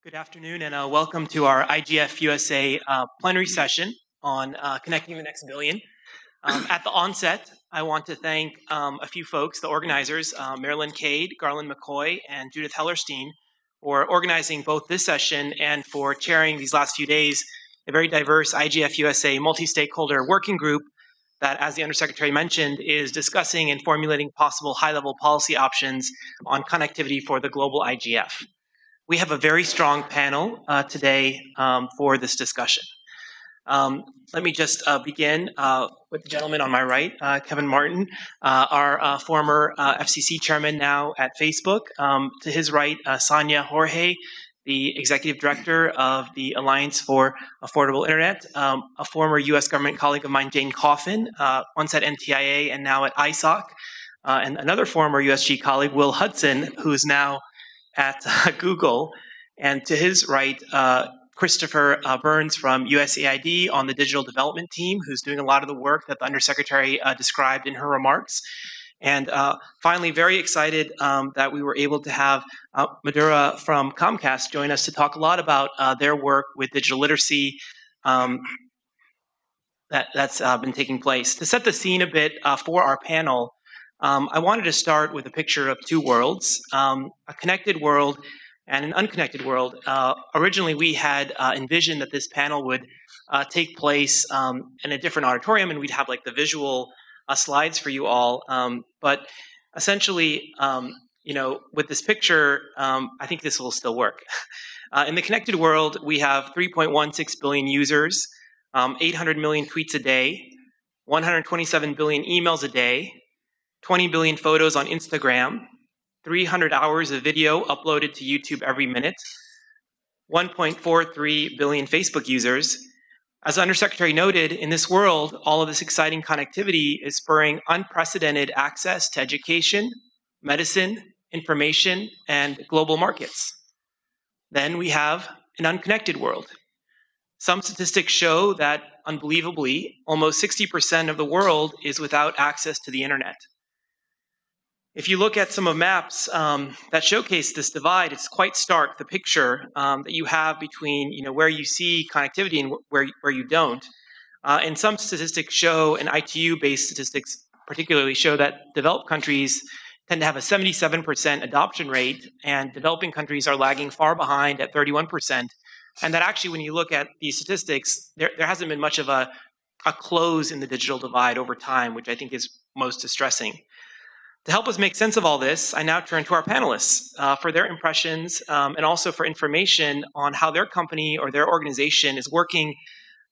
Good afternoon and welcome to our IGF USA plenary session on connecting the next billion. At the onset, I want to thank a few folks, the organizers, Marilyn Cade, Garland McCoy, and Judith Hellerstein, for organizing both this session and for chairing these last few days a very diverse IGF USA multi-stakeholder working group that, as the Undersecretary mentioned, is discussing and formulating possible high-level policy options on connectivity for the global IGF. We have a very strong panel today for this discussion. Let me just begin with the gentleman on my right, Kevin Martin, our former FCC chairman now at Facebook. To his right, Sonia Jorge, the executive director of the Alliance for Affordable Internet, a former U.S. government colleague of mine, Jane Coffin, once at NTIA and now at ISOC, and another former USG colleague, Will Hudson, who is now at Google, and to his right, Christopher Burns from USAID on the digital development team, who's doing a lot of the work that the Undersecretary described in her remarks. And finally, very excited that we were able to have Madhura from Comcast join us to talk a lot about their work with digital literacy that's been taking place. To set the scene a bit for our panel, I wanted to start with a picture of two worlds, a connected world and an unconnected world. Originally, we had envisioned that this panel would take place in a different auditorium, and we'd have like the visual slides for you all. But essentially, with this picture, I think this will still work. In the connected world, we have 3.16 billion users, 800 million tweets a day, 127 billion emails a day, 20 billion photos on Instagram, 300 hours of video uploaded to YouTube every minute, 1.43 billion Facebook users. As the Undersecretary noted, in this world, all of this exciting connectivity is spurring unprecedented access to education, medicine, information, and global markets. Then we have an unconnected world. Some statistics show that, unbelievably, almost 60% of the world is without access to the internet. If you look at some of maps that showcase this divide, it's quite stark, the picture that you have between where you see connectivity and where you don't. And some statistics show, and ITU-based statistics particularly show, that developed countries tend to have a 77% adoption rate, and developing countries are lagging far behind at 31%. And that actually, when you look at these statistics, there hasn't been much of a close in the digital divide over time, which I think is most distressing. To help us make sense of all this, I now turn to our panelists for their impressions and also for information on how their company or their organization is working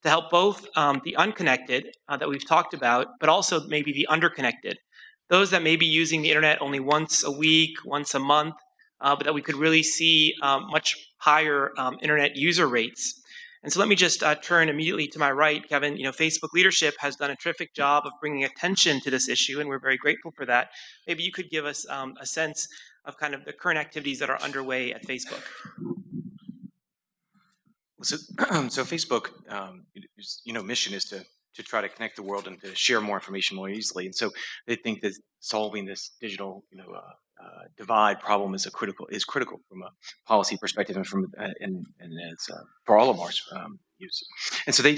to help both the unconnected that we've talked about, but also maybe the underconnected, those that may be using the internet only once a week, once a month, but that we could really see much higher internet user rates. And so let me just turn immediately to my right, Kevin. Facebook leadership has done a terrific job of bringing attention to this issue, and we're very grateful for that. Maybe you could give us a sense of kind of the current activities that are underway at Facebook. So Facebook, mission is to try to connect the world and to share more information more easily. And so they think that solving this digital, divide problem is critical from a policy perspective and from for all of our use. And so they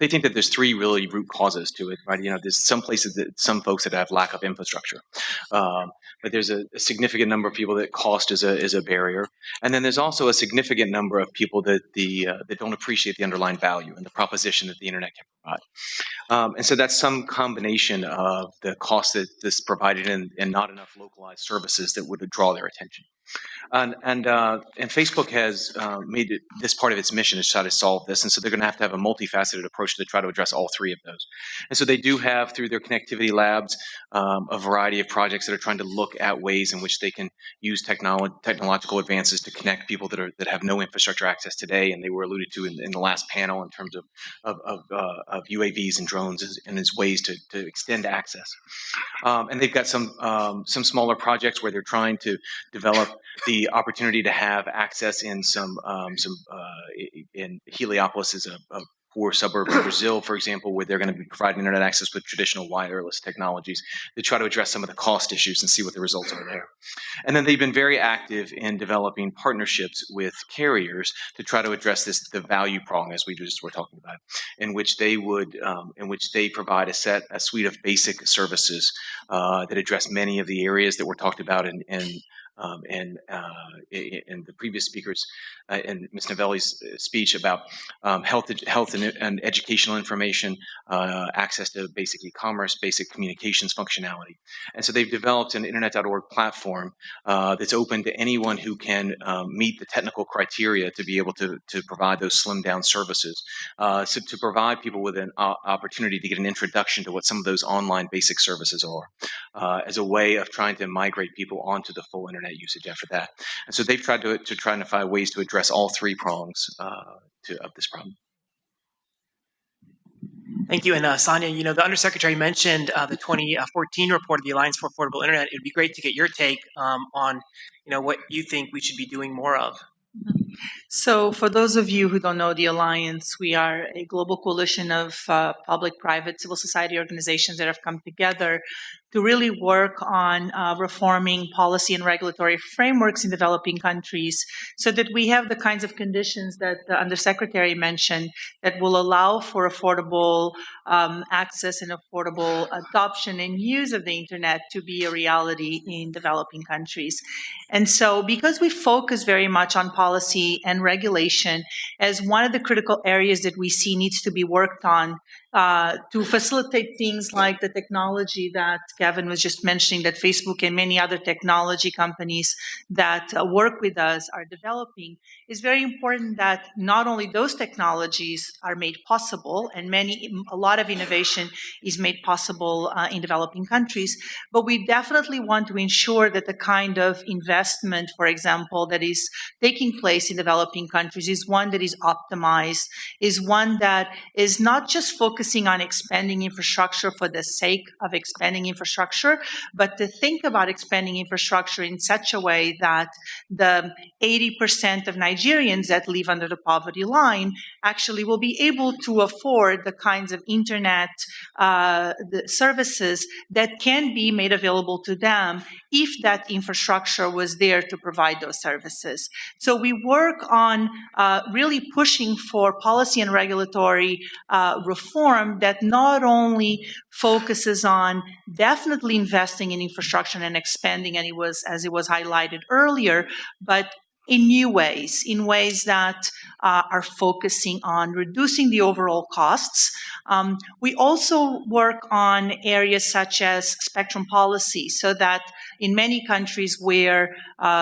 think that there's three really root causes to it, right? There's some folks that have lack of infrastructure, but there's a significant number of people that cost is a barrier, and then there's also a significant number of people that that don't appreciate the underlying value and the proposition that the internet can provide. And so that's some combination of the cost that this provided and not enough localized services that would draw their attention. And Facebook has made it this part of its mission is to try to solve this, and so they're going to have a multifaceted approach to try to address all three of those. And so they do have, through their connectivity labs, a variety of projects that are trying to look at ways in which they can use technological advances to connect people that have no infrastructure access today. And they were alluded to in the last panel in terms of UAVs and drones and as ways to extend access. And they've got some smaller projects where they're trying to develop the opportunity to have access in in Heliopolis is a poor suburbs of Brazil, for example, where they're going to be providing internet access with traditional wireless technologies to try to address some of the cost issues and see what the results are there. And then they've been very active in developing partnerships with carriers to try to address the value prong, as we just were talking about, in which they provide a suite of basic services that address many of the areas that were talked about in the previous speakers in Ms. Novelli's speech about health and educational information, access to basic e-commerce, basic communications functionality. And so they've developed an internet.org platform that's open to anyone who can meet the technical criteria to be able to provide those slimmed down services. So to provide people with an opportunity to get an introduction to what some of those online basic services are, as a way of trying to migrate people onto the full internet usage after that. And so they've tried to try to find ways to address all three prongs of this problem. Thank you. And Sonia, the Undersecretary mentioned the 2014 report of the Alliance for Affordable Internet. It would be great to get your take on, what you think we should be doing more of. So for those of you who don't know the Alliance, we are a global coalition of public, private, civil society organizations that have come together to really work on reforming policy and regulatory frameworks in developing countries so that we have the kinds of conditions that the Undersecretary mentioned that will allow for affordable access and affordable adoption and use of the internet to be a reality in developing countries. And so because we focus very much on policy and regulation as one of the critical areas that we see needs to be worked on to facilitate things like the technology that Kevin was just mentioning, that Facebook and many other technology companies that work with us are developing, is very important that not only those technologies are made possible, and a lot of innovation is made possible in developing countries, but we definitely want to ensure that the kind of investment, for example, that is taking place in developing countries is one that is optimized, is one that is not just focusing on expanding infrastructure for the sake of expanding infrastructure, but to think about expanding infrastructure in such a way that the 80% of Nigerians that live under the poverty line actually will be able to afford the kinds of internet the services that can be made available to them if that infrastructure was there to provide those services. So we work on really pushing for policy and regulatory reform that not only focuses on definitely investing in infrastructure and expanding, and as it was highlighted earlier, but in new ways, in ways that are focusing on reducing the overall costs. We also work on areas such as spectrum policy, so that in many countries where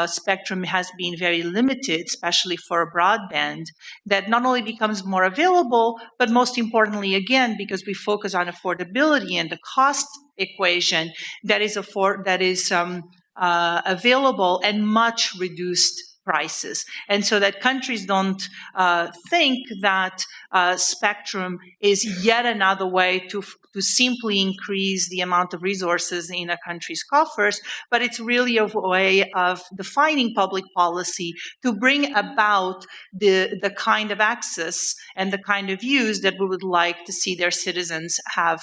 spectrum has been very limited, especially for broadband, that not only becomes more available, but most importantly, again, because we focus on affordability and the cost equation, that is available and much reduced prices. And so that countries don't think that spectrum is yet another way to simply increase the amount of resources in a country's coffers, but it's really a way of defining public policy to bring about the kind of access and the kind of use that we would like to see their citizens have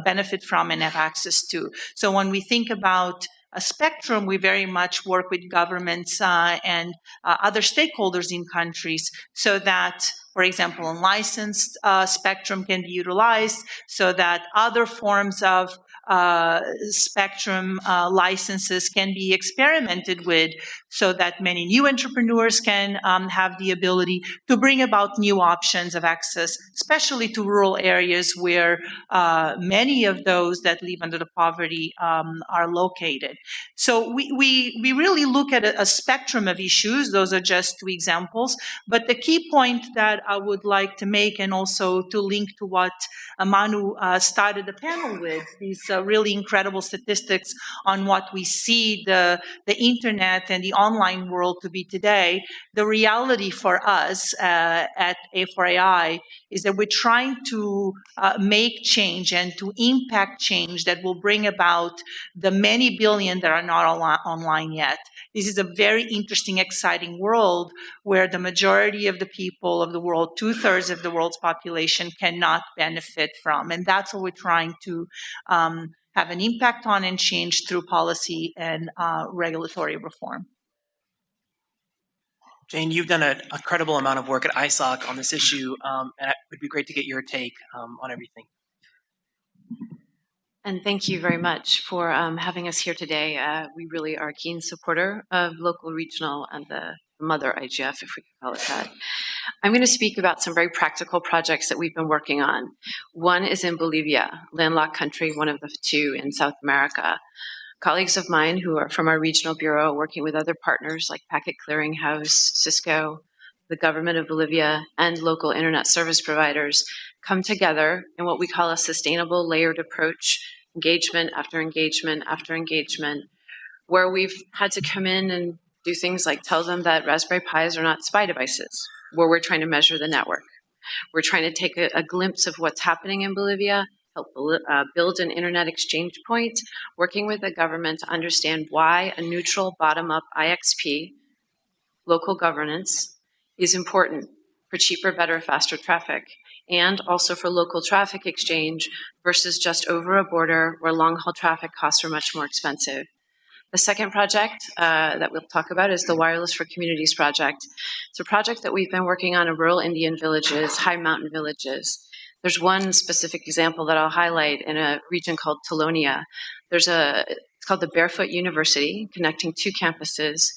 benefit from and have access to. So when we think about a spectrum, we very much work with governments and other stakeholders in countries so that, for example, unlicensed spectrum can be utilized, so that other forms of spectrum licenses can be experimented with, so that many new entrepreneurs can have the ability to bring about new options of access, especially to rural areas where many of those that live under the poverty are located. So we really look at a spectrum of issues. Those are just two examples. But the key point that I would like to make, and also to link to what Manu started the panel with, these really incredible statistics on what we see the internet and the online world to be today. The reality for us at A4AI is that we're trying to make change and to impact change that will bring about the many billion that are not online yet. This is a very interesting, exciting world where the majority of the people of the world, 2/3 of the world's population, cannot benefit from. And that's what we're trying to have an impact on and change through policy and regulatory reform. Jane, you've done an incredible amount of work at ISOC on this issue, and it would be great to get your take on everything. And thank you very much for having us here today. We really are a keen supporter of local, regional, and the mother IGF, if we could call it that. I'm going to speak about some very practical projects that we've been working on. One is in Bolivia, landlocked country, one of the two in South America. Colleagues of mine who are from our regional bureau, working with other partners like Packet Clearinghouse, Cisco, the government of Bolivia, and local internet service providers, come together in what we call a sustainable layered approach, engagement after engagement after engagement, where we've had to come in and do things like tell them that Raspberry Pis are not spy devices, where we're trying to measure the network. We're trying to take a glimpse of what's happening in Bolivia, help build an internet exchange point, working with the government to understand why a neutral bottom-up IXP, local governance, is important for cheaper, better, faster traffic, and also for local traffic exchange versus just over a border where long-haul traffic costs are much more expensive. The second project that we'll talk about is the Wireless for Communities project. It's a project that we've been working on in rural Indian villages, high mountain villages. There's one specific example that I'll highlight in a region called Talonia. It's called the Barefoot University, connecting two campuses,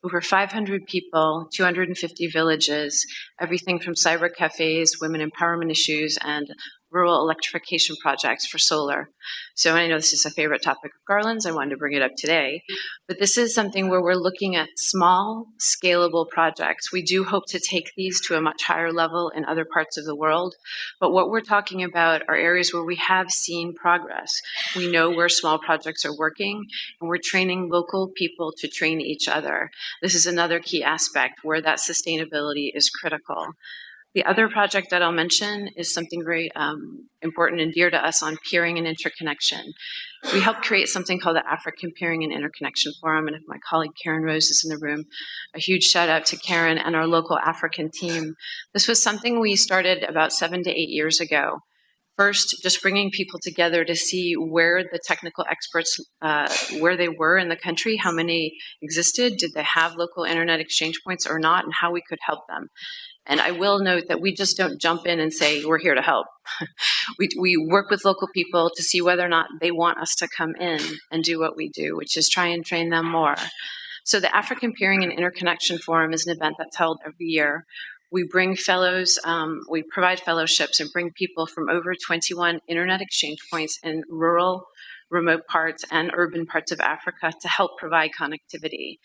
over 500 people, 250 villages, everything from cyber cafes, women empowerment issues, and rural electrification projects for solar. So I know this is a favorite topic of Garland's. I wanted to bring it up today. But this is something where we're looking at small, scalable projects. We do hope to take these to a much higher level in other parts of the world. But what we're talking about are areas where we have seen progress. We know where small projects are working, and we're training local people to train each other. This is another key aspect where that sustainability is critical. The other project that I'll mention is something very important and dear to us on peering and interconnection. We helped create something called the African Peering and Interconnection Forum, and if my colleague Karen Rose is in the room, a huge shout out to Karen and our local African team. This was something we started about 7 to 8 years ago. First, just bringing people together to see where the technical experts, where they were in the country, how many existed, did they have local internet exchange points or not, and how we could help them. And I will note that we just don't jump in and say, we're here to help. We work with local people to see whether or not they want us to come in and do what we do, which is try and train them more. So the African Peering and Interconnection Forum is an event that's held every year. We bring fellows, we provide fellowships and bring people from over 21 internet exchange points in rural, remote parts and urban parts of Africa to help provide connectivity.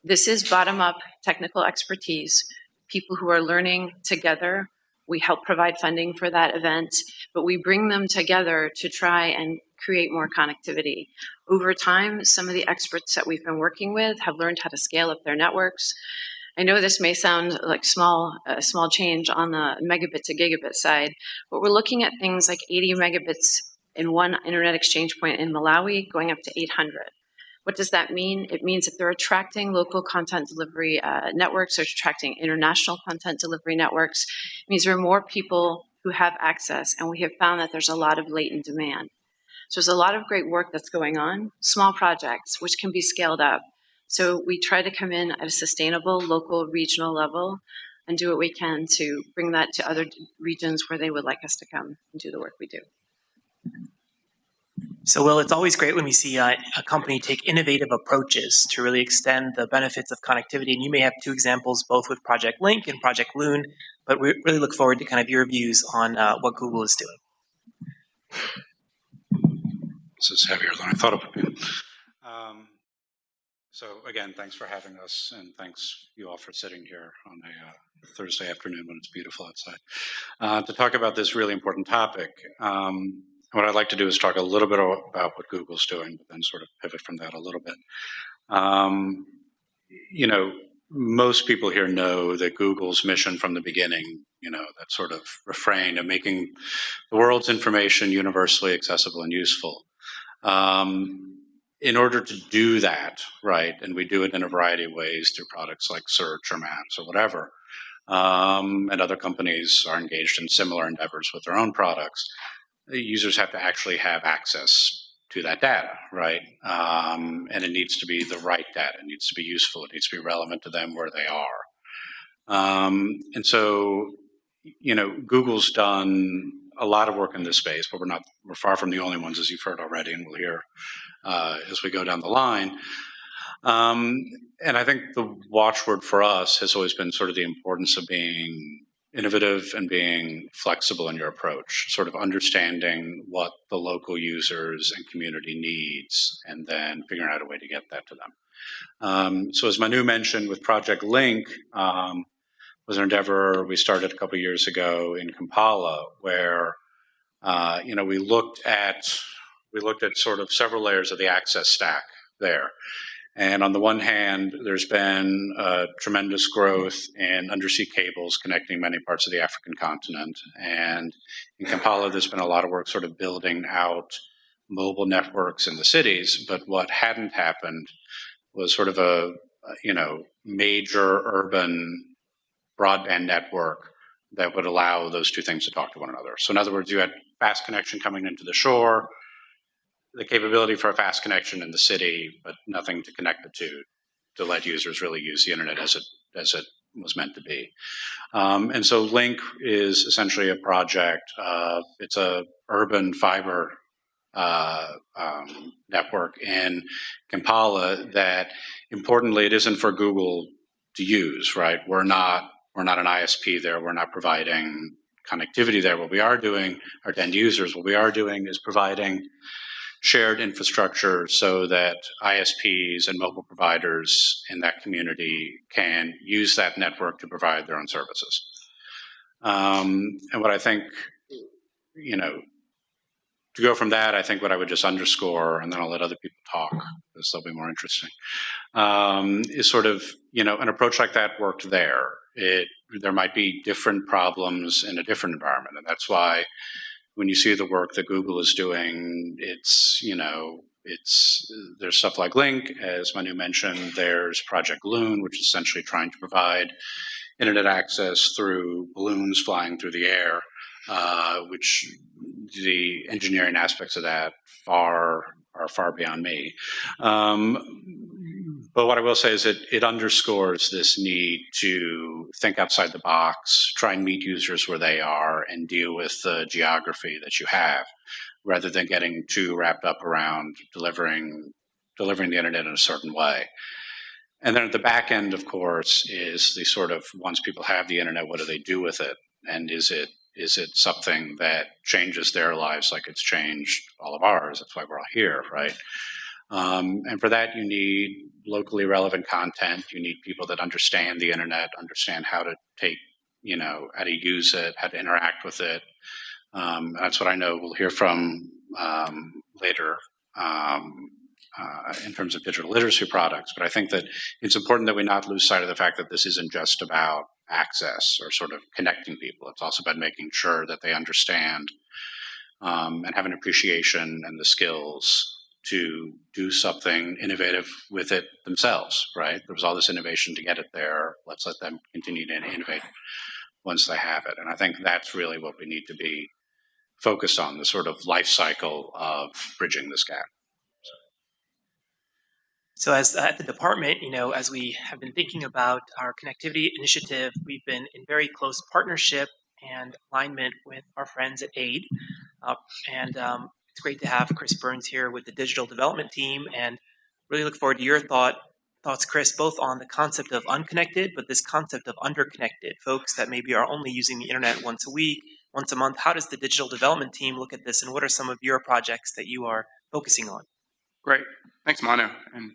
This is bottom-up technical expertise, people who are learning together. We help provide funding for that event, but we bring them together to try and create more connectivity. Over time, some of the experts that we've been working with have learned how to scale up their networks. I know this may sound like a small change on the megabit to gigabit side, but we're looking at things like 80 megabits in one internet exchange point in Malawi going up to 800. What does that mean? It means that they're attracting local content delivery networks, they're attracting international content delivery networks. It means there are more people who have access, and we have found that there's a lot of latent demand. So there's a lot of great work that's going on, small projects, which can be scaled up. So we try to come in at a sustainable, local, regional level and do what we can to bring that to other regions where they would like us to come and do the work we do. So, Will, it's always great when we see a company take innovative approaches to really extend the benefits of connectivity. And you may have two examples, both with Project Link and Project Loon, but we really look forward to kind of your views on what Google is doing. This is heavier than I thought it would be. So again, thanks for having us, and thanks you all for sitting here on a Thursday afternoon when it's beautiful outside to talk about this really important topic. What I'd like to do is talk a little bit about what Google's doing, but then sort of pivot from that a little bit. You know, most people here know that Google's mission from the beginning, you know, that sort of refrain of making the world's information universally accessible and useful. in order to do that, right, and we do it in a variety of ways through products like Search or Maps or whatever, and other companies are engaged in similar endeavors with their own products, the users have to actually have access to that data, right? And it needs to be the right data. It needs to be useful. It needs to be relevant to them where they are. And so, Google's done a lot of work in this space, but we're far from the only ones, as you've heard already, and we'll hear as we go down the line. And I think the watchword for us has always been sort of the importance of being innovative and being flexible in your approach, sort of understanding what the local users and community needs, and then figuring out a way to get that to them. So as Manu mentioned, with Project Link, was an endeavor we started a couple of years ago in Kampala, where we looked at sort of several layers of the access stack there. And on the one hand, there's been tremendous growth in undersea cables connecting many parts of the African continent. And in Kampala, there's been a lot of work sort of building out mobile networks in the cities. But what hadn't happened was sort of a major urban broadband network that would allow those two things to talk to one another. So in other words, you had fast connection coming into the shore, the capability for a fast connection in the city, but nothing to connect the two to let users really use the internet as it was meant to be. And so Link is essentially a project. It's a urban fiber network in Kampala that, importantly, it isn't for Google to use, right? We're not an ISP there. We're not providing connectivity there. What we are doing, our end users, what we are doing is providing shared infrastructure so that ISPs and mobile providers in that community can use that network to provide their own services. And what I think, to go from that, I think what I would just underscore, and then I'll let other people talk, because they'll be more interesting, is sort of, an approach like that worked there. There might be different problems in a different environment, and that's why when you see the work that Google is doing, there's stuff like Link, as Manu mentioned. There's Project Loon, which is essentially trying to provide internet access through balloons flying through the air, which the engineering aspects of that are far beyond me. But what I will say is that it underscores this need to think outside the box, try and meet users where they are, and deal with the geography that you have, rather than getting too wrapped up around delivering the internet in a certain way. And then at the back end, of course, is the sort of, once people have the internet, what do they do with it? And is it something that changes their lives like it's changed all of ours? That's why we're all here, right? And for that, you need locally relevant content. You need people that understand the internet, understand how to how to use it, how to interact with it. That's what I know we'll hear from later in terms of digital literacy products. But I think that it's important that we not lose sight of the fact that this isn't just about access or sort of connecting people. It's also about making sure that they understand and have an appreciation and the skills to do something innovative with it themselves, right? There was all this innovation to get it there. Let's let them continue to innovate once they have it. And I think that's really what we need to be focused on, the sort of life cycle of bridging this gap. So as at the department, as we have been thinking about our connectivity initiative, we've been in very close partnership and alignment with our friends at AID. It's great to have Chris Burns here with the digital development team, and really look forward to your thoughts, Chris, both on the concept of unconnected, but this concept of underconnected, folks that maybe are only using the internet once a week, once a month. How does the digital development team look at this, and what are some of your projects that you are focusing on? Great. Thanks, Manu. And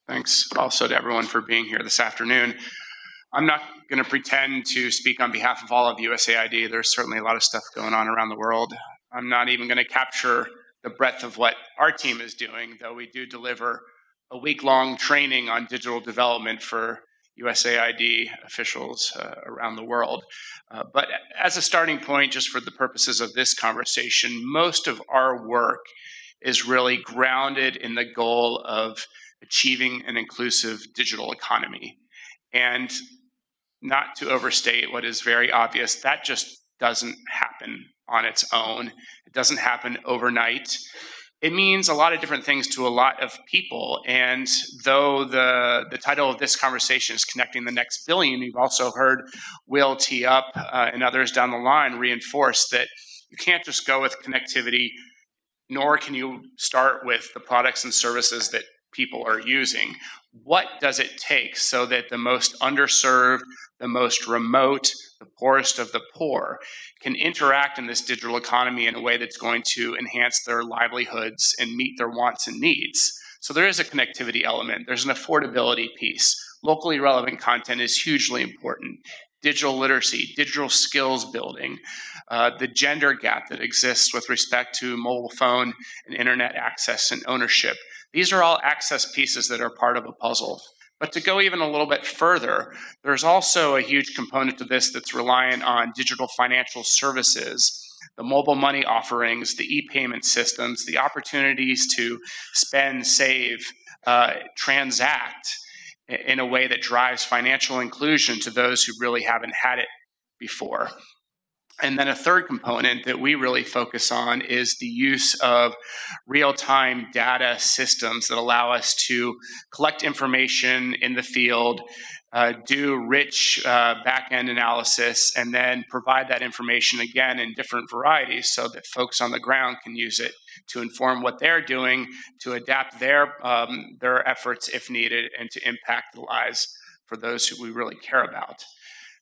thanks also to everyone for being here this afternoon. I'm not going to pretend to speak on behalf of all of USAID. There's certainly a lot of stuff going on around the world. I'm not even going to capture the breadth of what our team is doing, though we do deliver a week-long training on digital development for USAID officials around the world. But as a starting point, just for the purposes of this conversation, most of our work is really grounded in the goal of achieving an inclusive digital economy. And not to overstate what is very obvious, that just doesn't happen on its own. It doesn't happen overnight. It means a lot of different things to a lot of people. And though the title of this conversation is Connecting the Next Billion, you've also heard Will tee up and others down the line reinforce that you can't just go with connectivity, nor can you start with the products and services that people are using. What does it take so that the most underserved, the most remote, the poorest of the poor can interact in this digital economy in a way that's going to enhance their livelihoods and meet their wants and needs? So there is a connectivity element. There's an affordability piece. Locally relevant content is hugely important. Digital literacy, digital skills building, the gender gap that exists with respect to mobile phone and internet access and ownership. These are all access pieces that are part of a puzzle. But to go even a little bit further, there's also a huge component to this that's reliant on digital financial services, the mobile money offerings, the e-payment systems, the opportunities to spend, save, transact in a way that drives financial inclusion to those who really haven't had it before. And then a third component that we really focus on is the use of real-time data systems that allow us to collect information in the field, do rich back-end analysis, and then provide that information again in different varieties so that folks on the ground can use it to inform what they're doing, to adapt their efforts if needed, and to impact the lives for those who we really care about.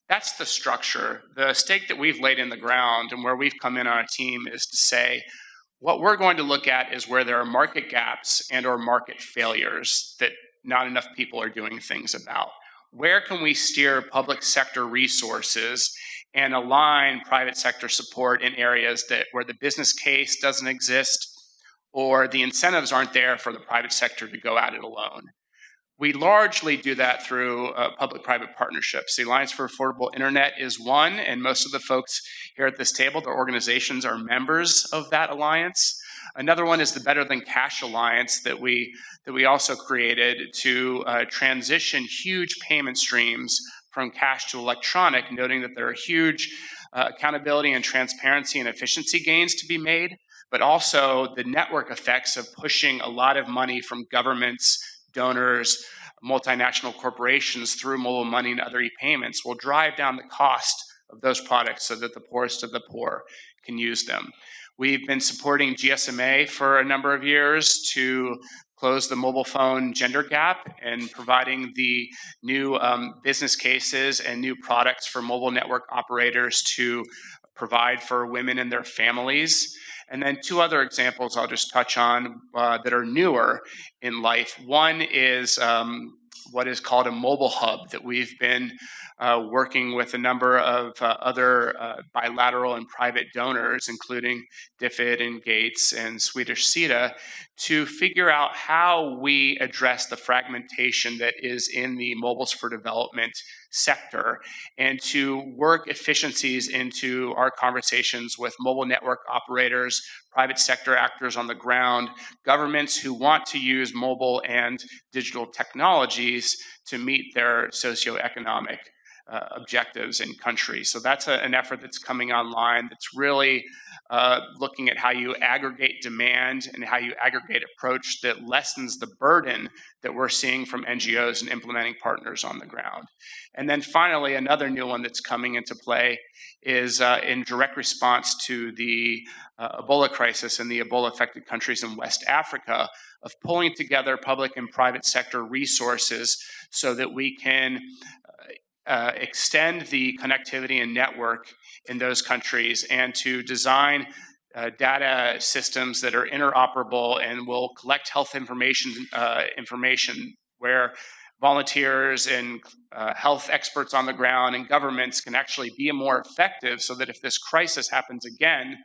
That's the structure. The stake that we've laid in the ground and where we've come in on a team is to say, what we're going to look at is where there are market gaps and or market failures that not enough people are doing things about. Where can we steer public sector resources and align private sector support in areas where the business case doesn't exist or the incentives aren't there for the private sector to go at it alone? We largely do that through public-private partnerships. The Alliance for Affordable Internet is one, and most of the folks here at this table, their organizations are members of that alliance. Another one is the Better Than Cash Alliance that we also created to transition huge payment streams from cash to electronic, noting that there are huge accountability and transparency and efficiency gains to be made, but also the network effects of pushing a lot of money from governments, donors, multinational corporations through mobile money and other e-payments will drive down the cost of those products so that the poorest of the poor can use them. We've been supporting GSMA for a number of years to close the mobile phone gender gap and providing the new business cases and new products for mobile network operators to provide for women and their families. And then two other examples I'll just touch on that are newer in life. One is what is called a mobile hub that we've been working with a number of other bilateral and private donors, including DFID and Gates and Swedish SIDA, to figure out how we address the fragmentation that is in the mobiles for development sector and to work efficiencies into our conversations with mobile network operators, private sector actors on the ground, governments who want to use mobile and digital technologies to meet their socioeconomic objectives in countries. So that's an effort that's coming online that's really looking at how you aggregate demand and how you aggregate approach that lessens the burden that we're seeing from NGOs and implementing partners on the ground. And then finally, another new one that's coming into play is in direct response to the Ebola crisis in the Ebola-affected countries in West Africa, of pulling together public and private sector resources so that we can extend the connectivity and network in those countries and to design data systems that are interoperable and will collect health information where volunteers and health experts on the ground and governments can actually be more effective so that if this crisis happens again,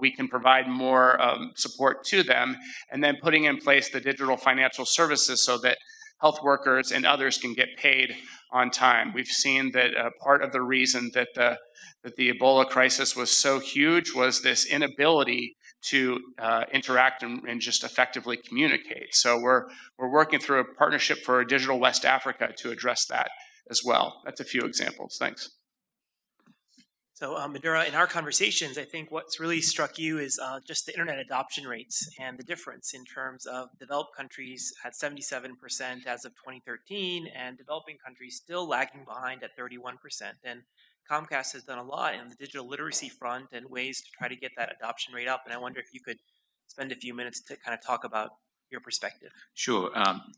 we can provide more support to them, and then putting in place the digital financial services so that health workers and others can get paid on time. We've seen that part of the reason that the Ebola crisis was so huge was this inability to interact and just effectively communicate. So we're working through a partnership for Digital West Africa to address that as well. That's a few examples. Thanks. So, Madura, in our conversations, I think what's really struck you is just the internet adoption rates and the difference in terms of developed countries at 77% as of 2013 and developing countries still lagging behind at 31%. And Comcast has done a lot in the digital literacy front and ways to try to get that adoption rate up. And I wonder if you could spend a few minutes to kind of talk about your perspective. Sure.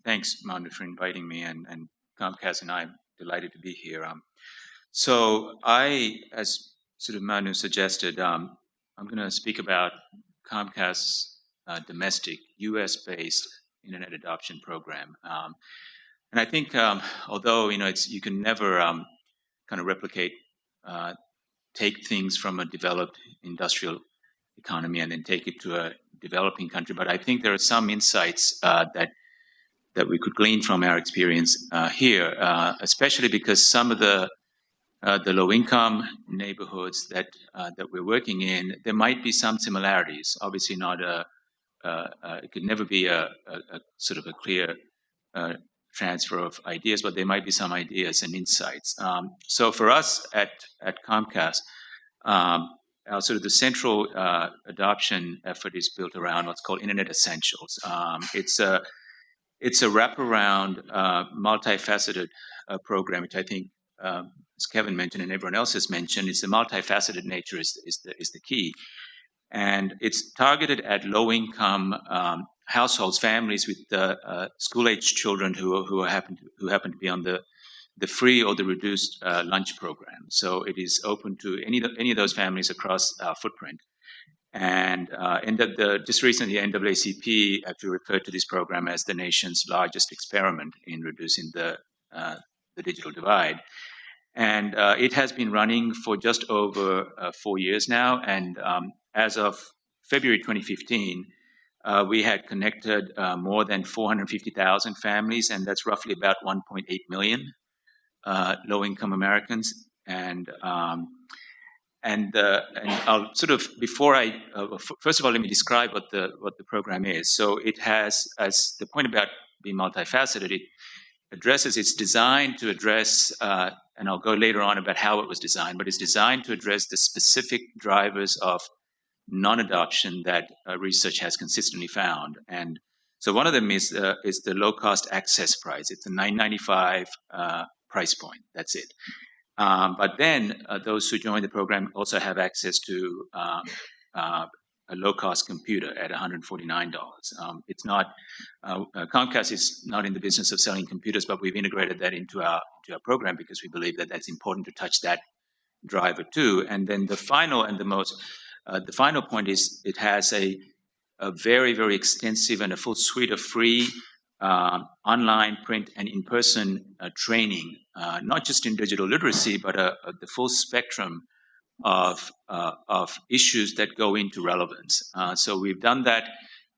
Thanks, Manu, for inviting me, and Comcast and I am delighted to be here. So I, as sort of Manu suggested, I'm going to speak about Comcast's domestic US-based internet adoption program. And I think although, you can never kind of replicate, take things from a developed industrial economy and then take it to a developing country, but I think there are some insights that we could glean from our experience here, especially because some of the low-income neighborhoods that we're working in, there might be some similarities. Obviously, not it could never be a sort of a clear transfer of ideas, but there might be some ideas and insights. So for us at Comcast, our sort of the central adoption effort is built around what's called Internet Essentials. It's a wraparound, multifaceted program, which I think, as Kevin mentioned and everyone else has mentioned, it's the multifaceted nature is the key. And it's targeted at low-income households, families with school-age children who happen to be on the free or the reduced lunch program. So it is open to any of those families across our footprint. And just recently, NAACP actually referred to this program as the nation's largest experiment in reducing the digital divide. And it has been running for just over 4 years now. And as of February 2015, we had connected more than 450,000 families, and that's roughly about 1.8 million low-income Americans. And I'll sort of, before first of all, let me describe what the program is. So it has, as the point about being multifaceted, it's designed to address, and I'll go later on about how it was designed, but it's designed to address the specific drivers of non-adoption that research has consistently found. And so one of them is the low-cost access price. It's a $9.95 price point. That's it. But then those who join the program also have access to a low-cost computer at $149. It's not Comcast is not in the business of selling computers, but we've integrated that into our program because we believe that that's important to touch that driver too. And then the final point is it has a very, very extensive and a full suite of free online, print, and in-person training, not just in digital literacy, but the full spectrum of issues that go into relevance. So we've done that.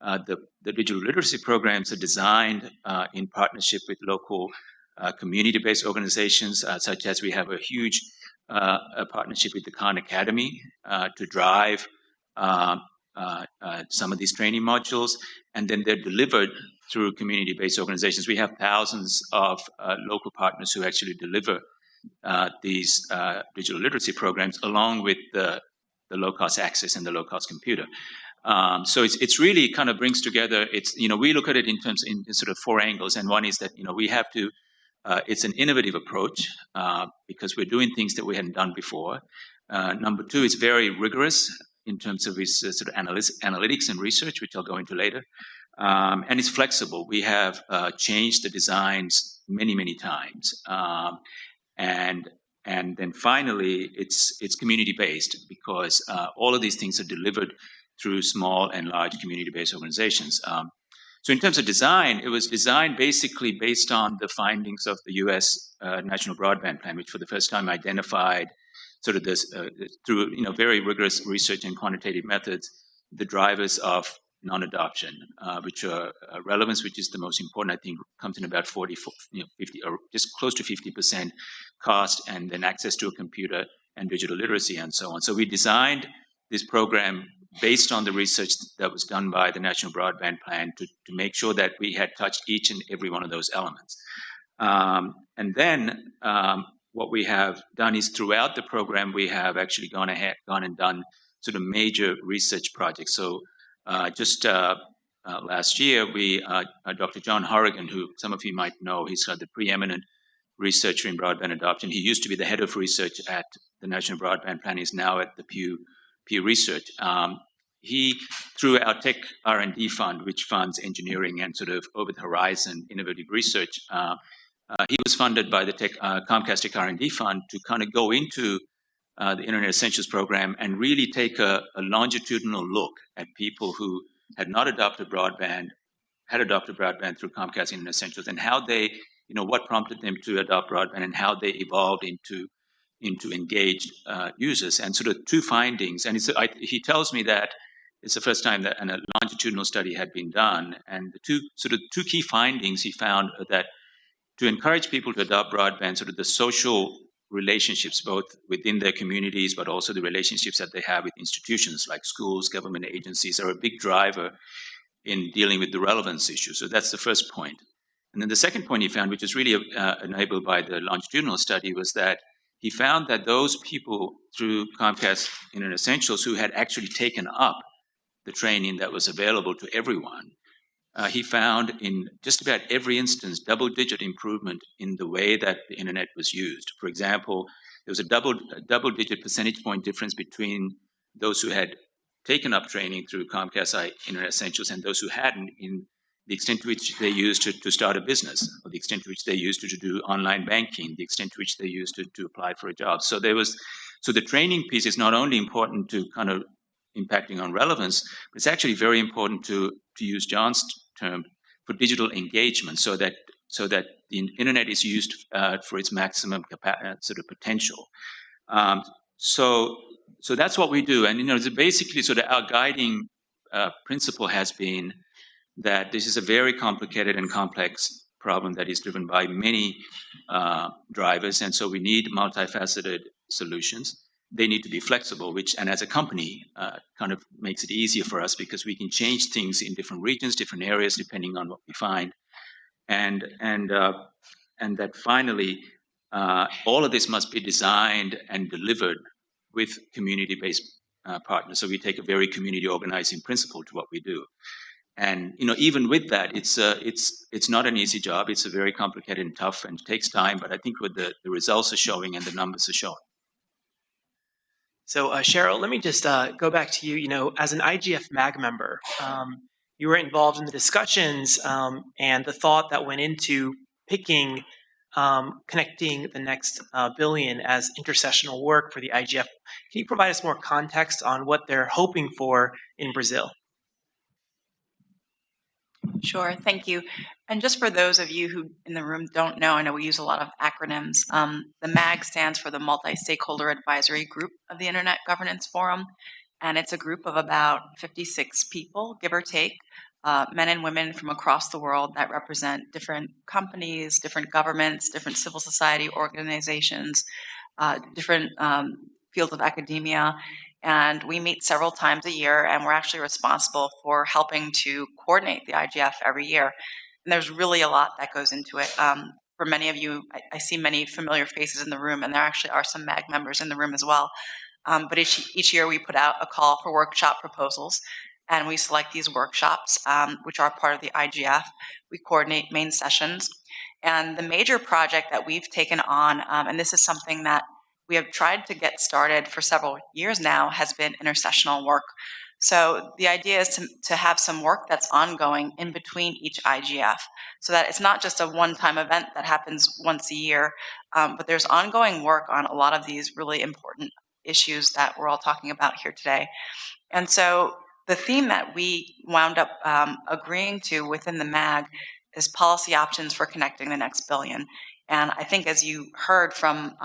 The digital literacy programs are designed in partnership with local community-based organizations, such as we have a huge partnership with the Khan Academy to drive some of these training modules, and then they're delivered through community-based organizations. We have thousands of local partners who actually deliver these digital literacy programs along with the low-cost access and the low-cost computer. So it's really kind of brings together, we look at it in sort of four angles, and one is that, we have to, it's an innovative approach because we're doing things that we hadn't done before. Number two, it's very rigorous in terms of its sort of analytics and research, which I'll go into later. And it's flexible. We have changed the designs many, many times. And then finally, it's community-based because all of these things are delivered through small and large community-based organizations. So in terms of design, it was designed basically based on the findings of the U.S. National Broadband Plan, which for the first time identified sort of this through very rigorous research and quantitative methods, the drivers of non-adoption, which are relevance, which is the most important. I think comes in about 40, 50, or just close to 50% cost, and then access to a computer and digital literacy and so on. So we designed this program based on the research that was done by the National Broadband Plan to make sure that we had touched each and every one of those elements. And then what we have done is throughout the program, we have actually gone and done sort of major research projects. So just last year, Dr. John Horrigan, who some of you might know, he's the preeminent researcher in broadband adoption. He used to be the head of research at the National Broadband Plan. He's now at the Pew Research. He, through our Tech R&D Fund, which funds engineering and sort of over-the-horizon innovative research, he was funded by the Comcast Tech R&D Fund to kind of go into the Internet Essentials program and really take a longitudinal look at people who had not adopted broadband, had adopted broadband through Comcast Internet Essentials, and how they, what prompted them to adopt broadband and how they evolved into engaged users. And sort of two findings, and he tells me that it's the first time that a longitudinal study had been done, and the two key findings he found are that to encourage people to adopt broadband, sort of the social relationships, both within their communities, but also the relationships that they have with institutions like schools, government agencies, are a big driver in dealing with the relevance issue. So that's the first point. And then the second point he found, which is really enabled by the longitudinal study, was that he found that those people through Comcast Internet Essentials who had actually taken up the training that was available to everyone, he found in just about every instance double-digit improvement in the way that the internet was used. For example, there was a double-digit percentage point difference between those who had taken up training through Comcast Internet Essentials and those who hadn't, in the extent to which they used to start a business, or the extent to which they used to do online banking, the extent to which they used to apply for a job. So the training piece is not only important to kind of impacting on relevance, but it's actually very important to use John's term for digital engagement, so that the internet is used for its maximum sort of potential. So that's what we do, and basically sort of our guiding principle has been that this is a very complicated and complex problem that is driven by many drivers, and so we need multifaceted solutions. They need to be flexible, and as a company, kind of makes it easier for us because we can change things in different regions, different areas, depending on what we find. And that finally, all of this must be designed and delivered with community-based partners. So we take a very community organizing principle to what we do. And even with that, it's not an easy job. It's a very complicated and tough, and takes time. But I think what the results are showing and the numbers are showing. So Cheryl, let me just go back to you. As an IGF MAG member, you were involved in the discussions and the thought that went into picking connecting the next billion as intersessional work for the IGF. Can you provide us more context on what they're hoping for in Brazil? Sure, thank you. And just for those of you who in the room don't know, I know we use a lot of acronyms. The MAG stands for the Multi-Stakeholder Advisory Group of the Internet Governance Forum, and it's a group of about 56 people, give or take, men and women from across the world that represent different companies, different governments, different civil society organizations, different fields of academia. And we meet several times a year, and we're actually responsible for helping to coordinate the IGF every year. And there's really a lot that goes into it. For many of you, I see many familiar faces in the room, and there actually are some MAG members in the room as well. But each year we put out a call for workshop proposals, and we select these workshops, which are part of the IGF. We coordinate main sessions. And the major project that we've taken on, and this is something that we have tried to get started for several years now, has been intersessional work. So the idea is to have some work that's ongoing in between each IGF, so that it's not just a one-time event that happens once a year, but there's ongoing work on a lot of these really important issues that we're all talking about here today. And so the theme that we wound up agreeing to within the MAG is policy options for connecting the next billion. And I think, as you heard from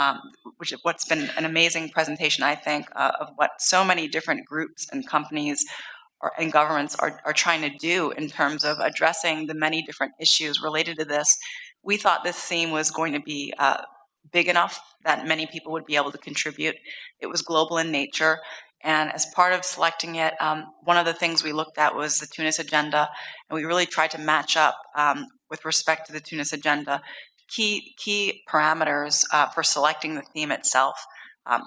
what's been an amazing presentation, I think, of what so many different groups and companies and governments are trying to do in terms of addressing the many different issues related to this, we thought this theme was going to be big enough that many people would be able to contribute. It was global in nature. And as part of selecting it, one of the things we looked at was the Tunis agenda, and we really tried to match up with respect to the Tunis agenda key parameters for selecting the theme itself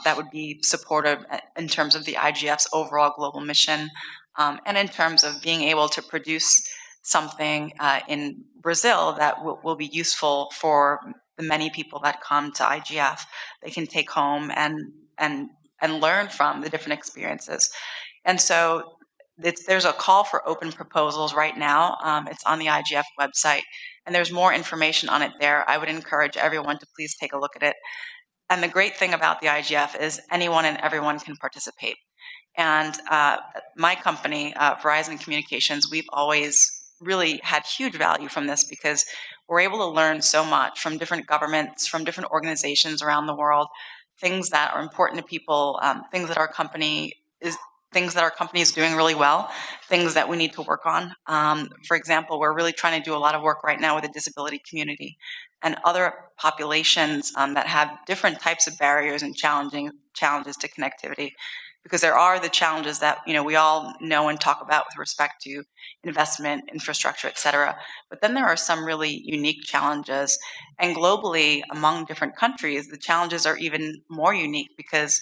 that would be supportive in terms of the IGF's overall global mission, and in terms of being able to produce something in Brazil that will be useful for the many people that come to IGF. They can take home and learn from the different experiences. And so there's a call for open proposals right now. It's on the IGF website, and there's more information on it there. I would encourage everyone to please take a look at it. And the great thing about the IGF is anyone and everyone can participate. And my company, Verizon Communications, we've always really had huge value from this because we're able to learn so much from different governments, from different organizations around the world, things that are important to people, things that our company is doing really well, things that we need to work on. For example, we're really trying to do a lot of work right now with the disability community and other populations that have different types of barriers and challenges to connectivity, because there are the challenges that we all know and talk about with respect to investment, infrastructure, et cetera. But then there are some really unique challenges, and globally among different countries, the challenges are even more unique because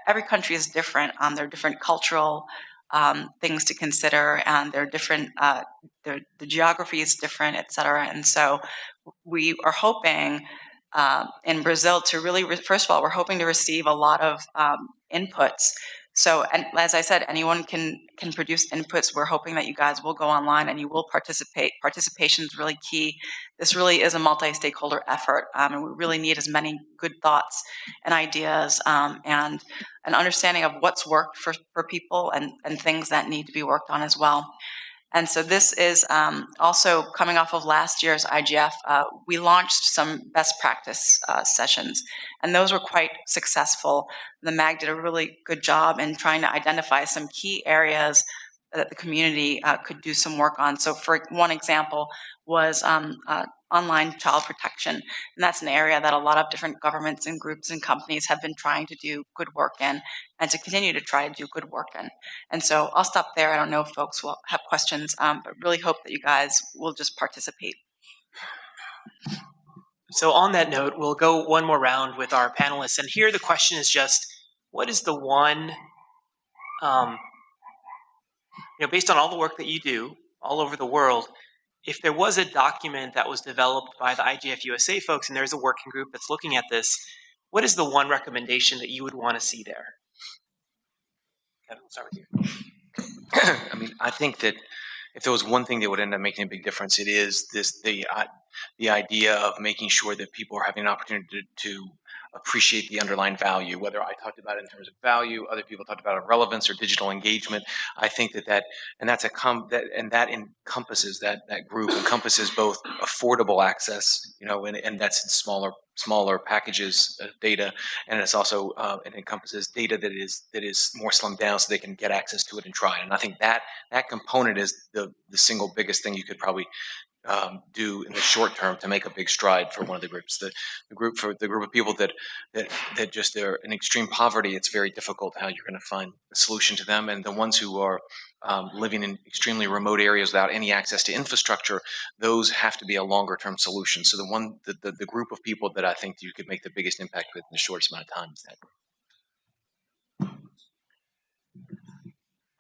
every country is different. There are different cultural things to consider, and they're different. The geography is different, et cetera. And so we are hoping in Brazil to really, first of all, we're hoping to receive a lot of inputs. So, and as I said, anyone can produce inputs. We're hoping that you guys will go online and you will participate. Participation is really key. This really is a multi-stakeholder effort, and we really need as many good thoughts and ideas and an understanding of what's worked for people and things that need to be worked on as well. And so this is also coming off of last year's IGF. We launched some best practice sessions, and those were quite successful. The MAG did a really good job in trying to identify some key areas that the community could do some work on. So for one example was online child protection. And that's an area that a lot of different governments and groups and companies have been trying to do good work in and to continue to try to do good work in. And so I'll stop there. I don't know if folks will have questions, but really hope that you guys will just participate. So on that note, we'll go one more round with our panelists. And here the question is just, what is the one, based on all the work that you do all over the world, if there was a document that was developed by the IGF USA folks and there's a working group that's looking at this, what is the one recommendation that you would want to see there? Kevin, we'll start with you. I mean, I think that if there was one thing that would end up making a big difference, it is the idea of making sure that people are having an opportunity to appreciate the underlying value. Whether I talked about it in terms of value, other people talked about relevance or digital engagement. I think that encompasses that group encompasses both affordable access, and that's in smaller packages of data, and it's also it encompasses data that is more slimmed down so they can get access to it and try it. And I think that component is the single biggest thing you could probably do in the short term to make a big stride for one of the groups. The group of people that just they're in extreme poverty, it's very difficult how you're going to find a solution to them. And the ones who are living in extremely remote areas without any access to infrastructure, those have to be a longer term solution. So the group of people that I think you could make the biggest impact with in the shortest amount of time is that group.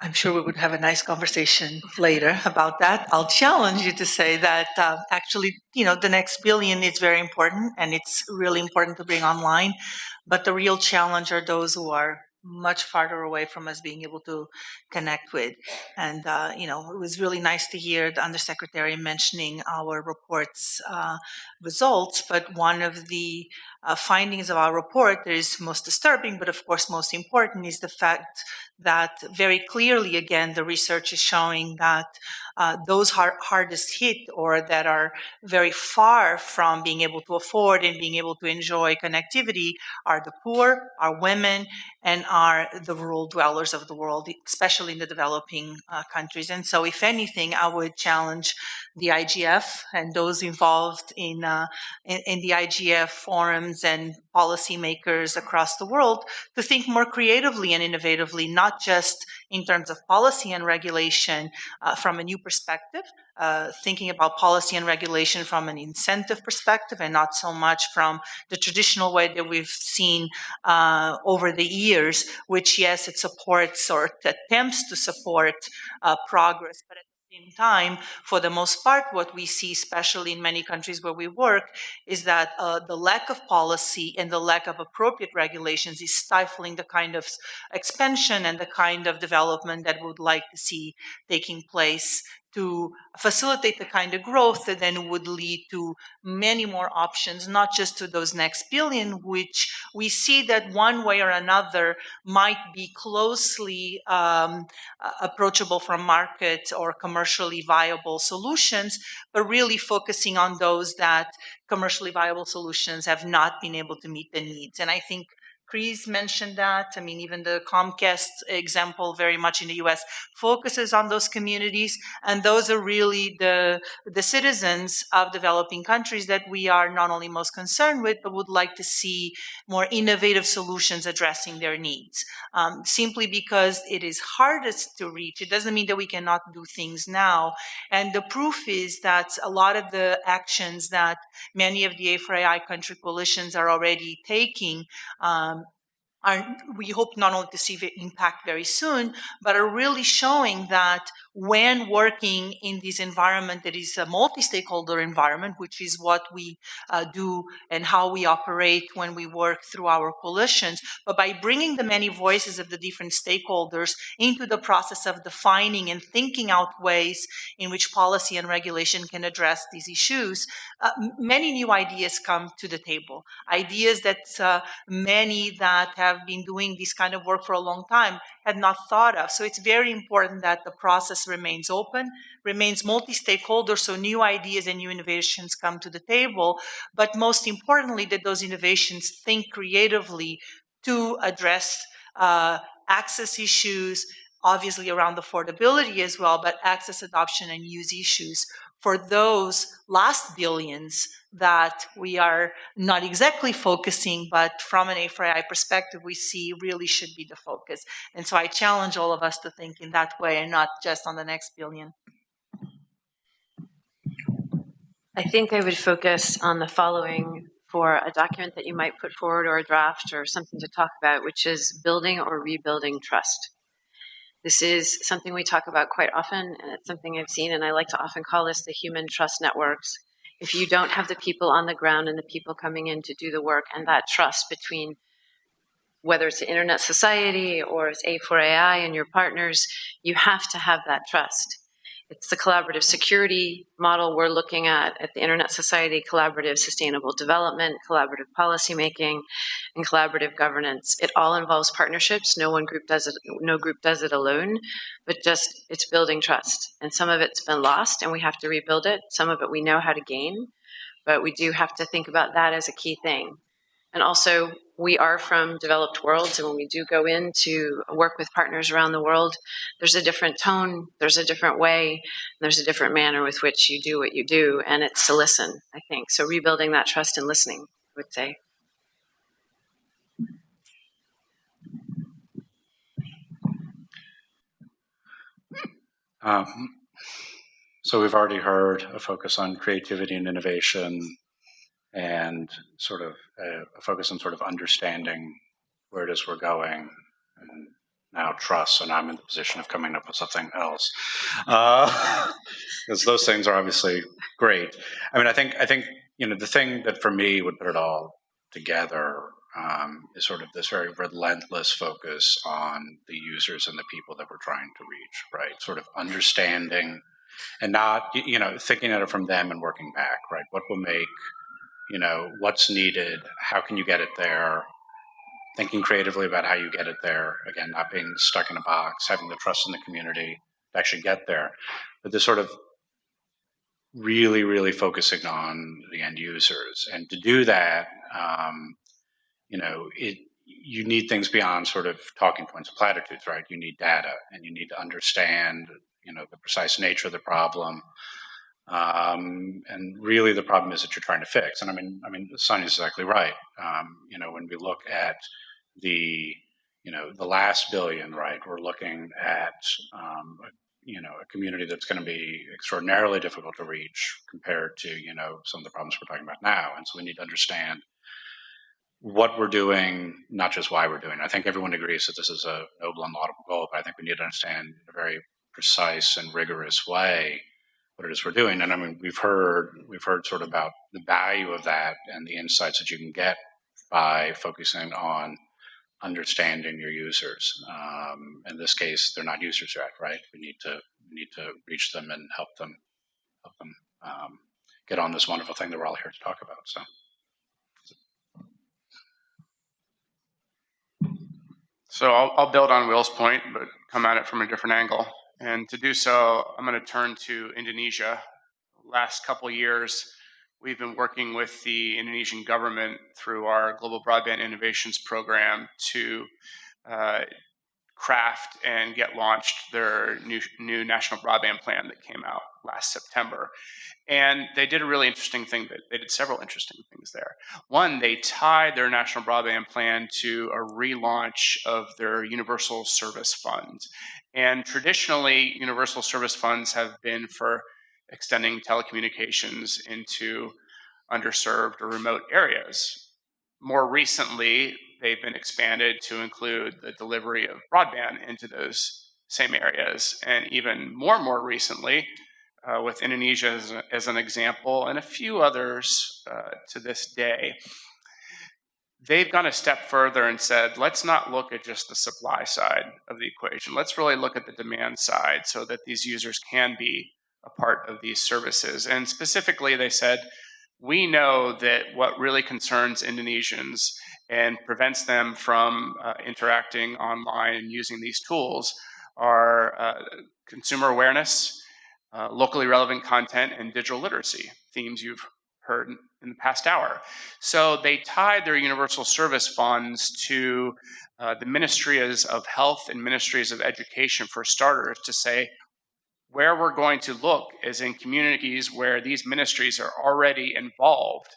I'm sure we would have a nice conversation later about that. I'll challenge you to say that actually, the next billion is very important, and it's really important to bring online. But the real challenge are those who are much farther away from us being able to connect with. And, it was really nice to hear the Undersecretary mentioning our report's results. But one of the findings of our report that is most disturbing, but of course most important, is the fact that very clearly, again, the research is showing that those hardest hit or that are very far from being able to afford and being able to enjoy connectivity are the poor, are women, and are the rural dwellers of the world, especially in the developing countries. And so, if anything, I would challenge the IGF and those involved in the IGF forums citizens and policymakers across the world to think more creatively and innovatively, not just in terms of policy and regulation from a new perspective, thinking about policy and regulation from an incentive perspective and not so much from the traditional way that we've seen over the years, which, yes, it supports or attempts to support progress, but at the same time, for the most part, what we see, especially in many countries where we work, is that the lack of policy and the lack of appropriate regulations is stifling the kind of expansion and the kind of development that we would like to see taking place to facilitate the kind of growth that then would lead to many more options, not just to those next billion, which we see that one way or another might be closely approachable from market or commercially viable solutions, but really focusing on those that commercially viable solutions have not been able to meet the needs. And I think Chris mentioned that. I mean, even the Comcast example very much in the US focuses on those communities, and those are really the citizens of developing countries that we are not only most concerned with, but would like to see more innovative solutions addressing their needs. Simply because it is hardest to reach, it doesn't mean that we cannot do things now. And the proof is that a lot of the actions that many of the A4AI country coalitions are already taking we hope not only to see the impact very soon, but are really showing that when working in this environment that is a multi-stakeholder environment, which is what we do and how we operate when we work through our coalitions, but by bringing the many voices of the different stakeholders into the process of defining and thinking out ways in which policy and regulation can address these issues, many new ideas come to the table. Ideas that many that have been doing this kind of work for a long time had not thought of. So it's very important that the process remains open, remains multi-stakeholder, so new ideas and new innovations come to the table, but most importantly, that those innovations think creatively to address access issues, obviously around affordability as well, but access, adoption, and use issues for those last billions that we are not exactly focusing, but from an A4AI perspective, we see really should be the focus. And so I challenge all of us to think in that way and not just on the next billion. I think I would focus on the following for a document that you might put forward or a draft or something to talk about, which is building or rebuilding trust. This is something we talk about quite often, and it's something I've seen, and I like to often call this the human trust networks. If you don't have the people on the ground and the people coming in to do the work and that trust between whether it's the internet society or it's A4AI and your partners, you have to have that trust. It's the collaborative security model we're looking at the Internet Society, collaborative sustainable development, collaborative policymaking, and collaborative governance. It all involves partnerships. No group does it alone, but just it's building trust. And some of it's been lost and we have to rebuild it. Some of it we know how to gain, but we do have to think about that as a key thing. And also, we are from developed worlds, and when we do go in to work with partners around the world, there's a different tone, there's a different way, there's a different manner with which you do what you do, and it's to listen, I think. So rebuilding that trust and listening, I would say. So we've already heard a focus on creativity and innovation, and sort of a focus on sort of understanding where it is we're going, and now trust. And I'm in the position of coming up with something else, because those things are obviously great. I mean, I think the thing that for me would put it all together is sort of this very relentless focus on the users and the people that we're trying to reach, right? Sort of understanding and not thinking at it from them and working back, right? What will make what's needed, how can you get it there, thinking creatively about how you get it there, again, not being stuck in a box, having the trust in the community to actually get there, but this sort of really, really focusing on the end users. And to do that, you need things beyond sort of talking points and platitudes, right? You need data, and you need to understand, the precise nature of the problem, And really, the problem is that you're trying to fix. And I mean, Sonia's exactly right. When we look at the last billion, right, we're looking at a community that's going to be extraordinarily difficult to reach compared to some of the problems we're talking about now. And so we need to understand what we're doing, not just why we're doing it. I think everyone agrees that this is a noble and laudable goal, but I think we need to understand in a very precise and rigorous way what it is we're doing. And I mean, we've heard sort of about the value of that and the insights that you can get by focusing on understanding your users. In this case, they're not users yet, right? We need to reach them and help them get on this wonderful thing that we're all here to talk about. So I'll build on Will's point, but come at it from a different angle. And to do so, I'm going to turn to Indonesia. Last couple of years, we've been working with the Indonesian government through our Global Broadband Innovations Program to craft and get launched their new national broadband plan that came out last September. And they did a really interesting thing. They did several interesting things there. One, they tied their national broadband plan to a relaunch of their universal service fund. And traditionally, universal service funds have been for extending telecommunications into underserved or remote areas. More recently, they've been expanded to include the delivery of broadband into those same areas. And even more recently, with Indonesia as an example, and a few others to this day, they've gone a step further and said, let's not look at just the supply side of the equation. Let's really look at the demand side so that these users can be a part of these services. And specifically, they said, we know that what really concerns Indonesians and prevents them from interacting online and using these tools are consumer awareness, locally relevant content, and digital literacy, themes you've heard in the past hour. So they tied their universal service funds to the ministries of health and ministries of education, for starters, to say where we're going to look is in communities where these ministries are already involved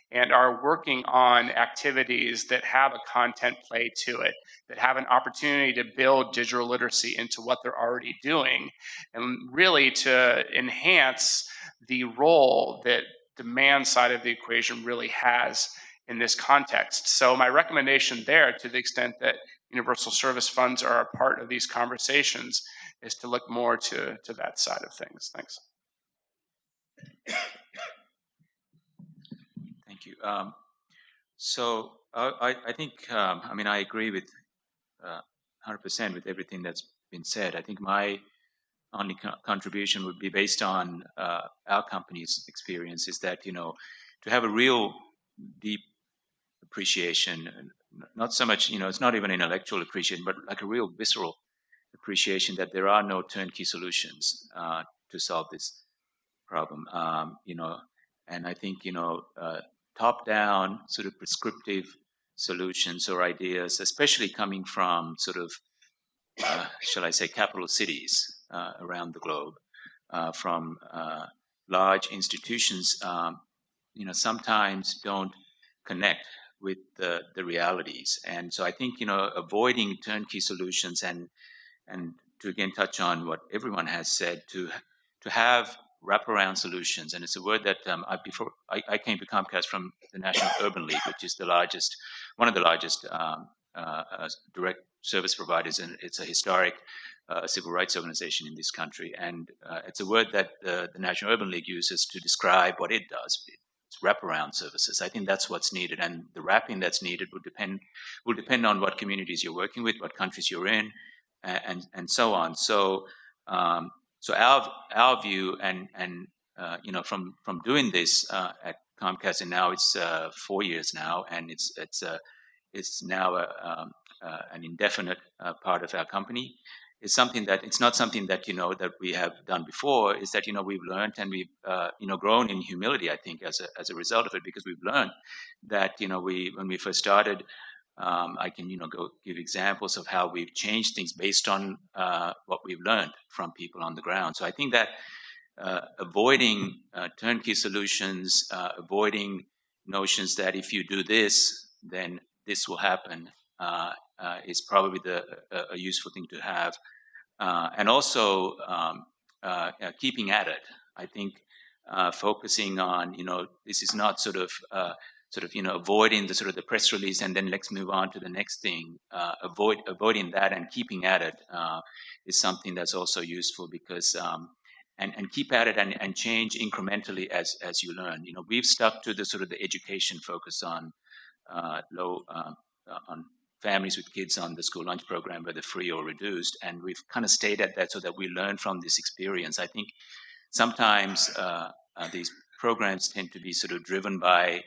and are working on activities that have a content play to it, that have an opportunity to build digital literacy into what they're already doing, and really to enhance the role that demand side of the equation really has in this context. So my recommendation there, to the extent that universal service funds are a part of these conversations, is to look more to that side of things. Thanks. Thank you. So I think, I agree with 100% with everything that's been said. I think my only contribution would be based on our company's experience, is that, to have a real deep appreciation, not so much, it's not even intellectual appreciation, but like a real visceral appreciation that there are no turnkey solutions to solve this problem, and I think, top-down sort of prescriptive solutions or ideas, especially coming from sort of, shall I say, capital cities around the globe, from large institutions, sometimes don't connect with the realities. And so I think, avoiding turnkey solutions and to again touch on what everyone has said, to have wraparound solutions. And it's a word that I came to Comcast from the National Urban League, which is one of the largest direct service providers, and it's a historic civil rights organization in this country. And it's a word that the National Urban League uses to describe what it does. It's wraparound services. I think that's what's needed, and the wrapping that's needed will depend on what communities you're working with, what countries you're in, and so on. So so our view, and from doing this at Comcast, and now it's 4 years now, and it's now an indefinite part of our company. Is something that it's not something that that we have done before. Is that we've learned, and we've grown in humility, I think, as a result of it, because we've learned that when we first started. I can go give examples of how we've changed things based on what we've learned from people on the ground. So I think that avoiding turnkey solutions, avoiding notions that if you do this, then this will happen, is probably a useful thing to have. And also keeping at it. I think focusing on, this is not sort of avoiding the sort of the press release and then let's move on to the next thing. Avoiding that and keeping at it is something that's also useful because and keep at it and change incrementally as you learn. We've stuck to the sort of the education focus on on families with kids on the school lunch program, whether free or reduced, and we've kind of stayed at that so that we learn from this experience. I think sometimes these programs tend to be sort of driven by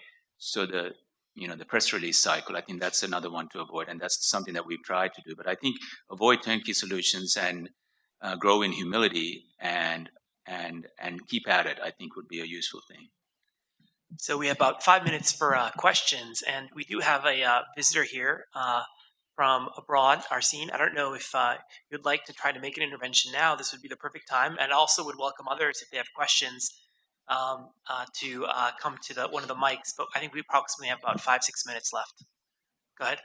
the press release cycle. I think that's another one to avoid, and that's something that we've tried to do. But I think avoid turnkey solutions and grow in humility and keep at it, I think would be a useful thing. So we have about 5 minutes for questions, and we do have a visitor here from abroad, Arsene. I don't know if you'd like to try to make an intervention now. This would be the perfect time, and also would welcome others if they have questions to come to one of the mics. But I think we approximately have about 5-6 minutes left. Go ahead.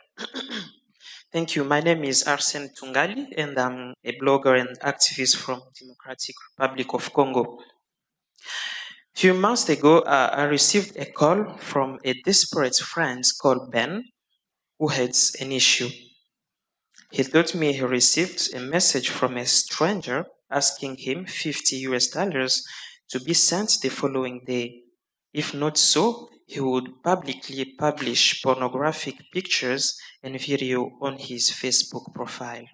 Thank you. My name is Arsene Tungali, and I'm a blogger and activist from Democratic Republic of Congo. A few months ago, I received a call from a desperate friend called Ben, who had an issue. He told me he received a message from a stranger asking him $50 to be sent the following day. If not so, he would publicly publish pornographic pictures and video on his Facebook profile.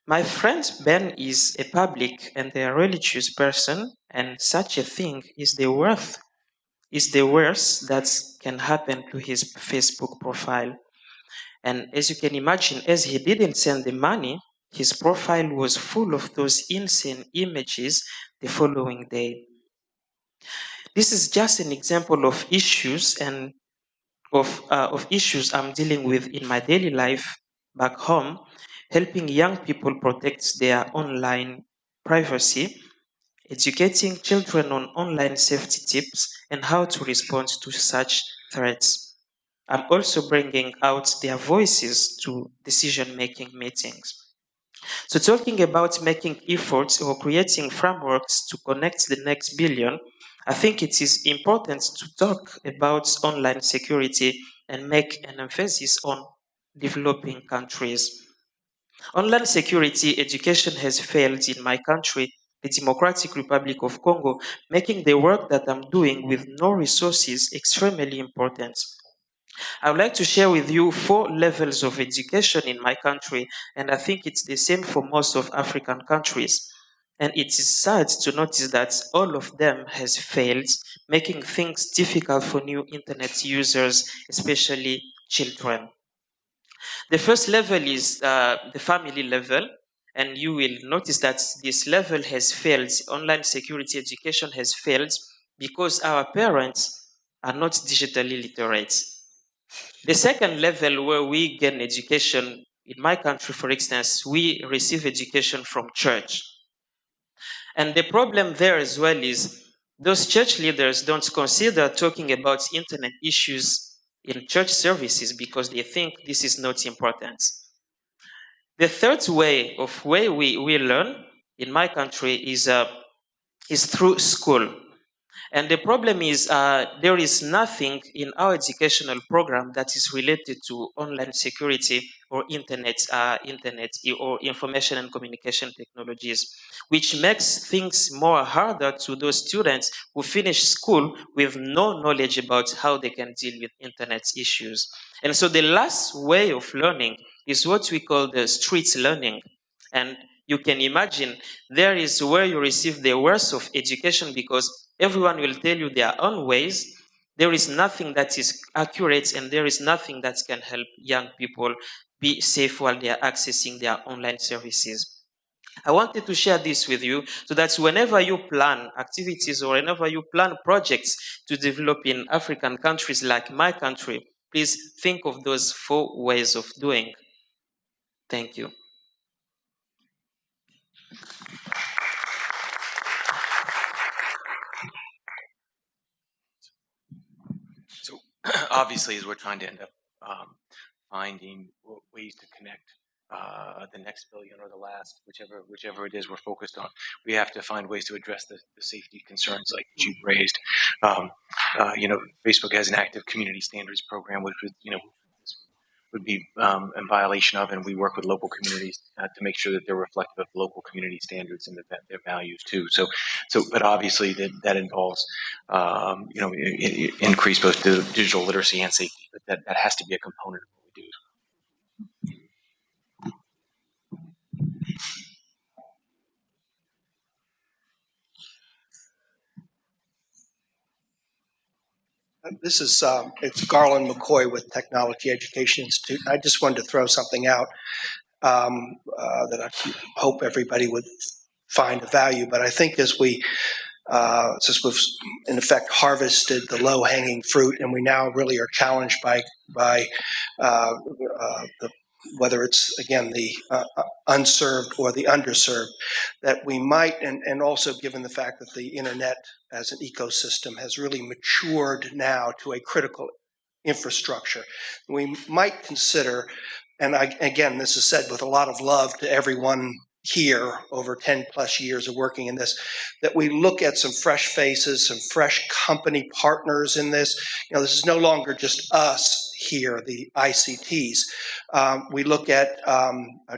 My friend Ben is a public and a religious person, and such a thing is the worst that can happen to his Facebook profile. And as you can imagine, as he didn't send the money, his profile was full of those insane images the following day. This is just an example of issues and of issues I'm dealing with in my daily life back home, helping young people protect their online privacy, educating children on online safety tips and how to respond to such threats. I'm also bringing out their voices to decision-making meetings. So talking about making efforts or creating frameworks to connect the next billion, I think it is important to talk about online security and make an emphasis on developing countries. Online security education has failed in my country, the Democratic Republic of Congo, making the work that I'm doing with no resources extremely important. I would like to share with you 4 levels of education in my country, and I think it's the same for most of African countries. And it is sad to notice that all of them has failed, making things difficult for new internet users, especially children. The first level is the family level, and you will notice that this level has failed. Online security education has failed because our parents are not digitally literate. The second level where we gain education, in my country, for instance, we receive education from church. And the problem there as well is those church leaders don't consider talking about internet issues in church services because they think this is not important. The third way we learn in my country is through school. And the problem is there is nothing in our educational program that is related to online security or internet or information and communication technologies, which makes things more harder to those students who finish school with no knowledge about how they can deal with internet issues. And so the last way of learning is what we call the street learning. And you can imagine there is where you receive the worst of education because everyone will tell you their own ways. There is nothing that is accurate and there is nothing that can help young people be safe while they are accessing their online services. I wanted to share this with you so that whenever you plan activities or whenever you plan projects to develop in African countries like my country, please think of those 4 ways of doing. Thank you. obviously, as we're trying to end up finding ways to connect the next billion or the last, whichever it is we're focused on, we have to find ways to address the safety concerns like you've raised. Facebook has an active community standards program, which would be in violation of, and we work with local communities to make sure that they're reflective of local community standards and their values too. But obviously that involves, increase both digital literacy and safety. But that has to be a component of what we do. This is it's Garland McCoy with Technology Education Institute. I just wanted to throw something out that I hope everybody would find of value. But I think as we, since we've in effect harvested the low-hanging fruit, and we now really are challenged by whether it's again the unserved or the underserved, that we might, and also given the fact that the internet as an ecosystem has really matured now to a critical infrastructure, we might consider, and again, this is said with a lot of love to everyone here over 10 plus years of working in this, that we look at some fresh faces, some fresh company partners in this. This is no longer just us here, the ICTs. We look at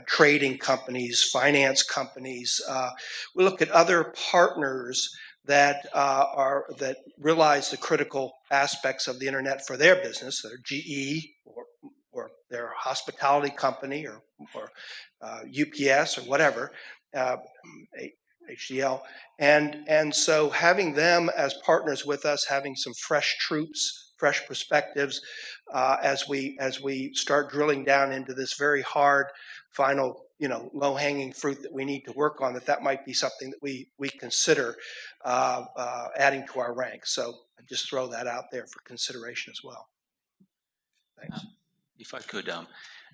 trading companies, finance companies. We look at other partners that that realize the critical aspects of the internet for their business. They're GE or their hospitality company or UPS or whatever, HDL, and so having them as partners with us, having some fresh troops, fresh perspectives, as we start drilling down into this very hard, final, low-hanging fruit that we need to work on, that might be something that we consider adding to our ranks. So I just throw that out there for consideration as well. Thanks. If I could,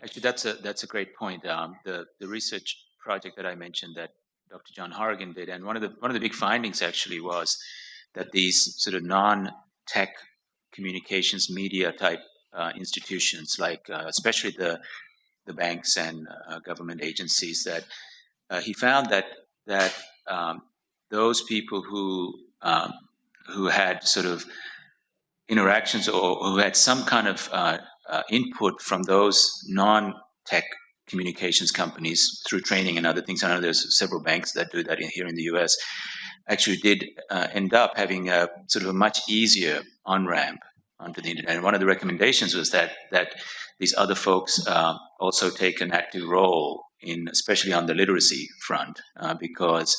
actually, that's a great point. The research project that I mentioned that Dr. John Horrigan did, and one of the big findings actually was that these sort of non-tech communications media type institutions, like especially the banks and government agencies, that he found that those people who had sort of interactions or who had some kind of input from those non-tech communications companies through training and other things. I know there's several banks that do that here in the U.S. Actually did end up having a sort of a much easier on-ramp onto the internet. And one of the recommendations was that these other folks also take an active role in, especially on the literacy front, because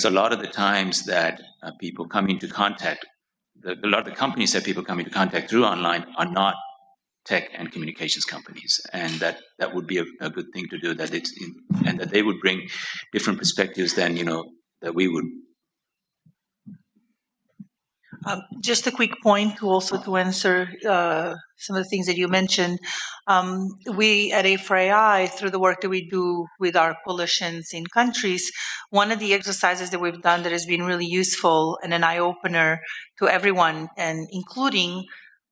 a lot of the times that people come into contact, a lot of the companies that people come into contact through online are not tech and communications companies, and that would be a good thing to do. And that they would bring different perspectives than that we would. Just a quick point to answer some of the things that you mentioned. We at A4AI, through the work that we do with our coalitions in countries, one of the exercises that we've done that has been really useful and an eye-opener to everyone, and including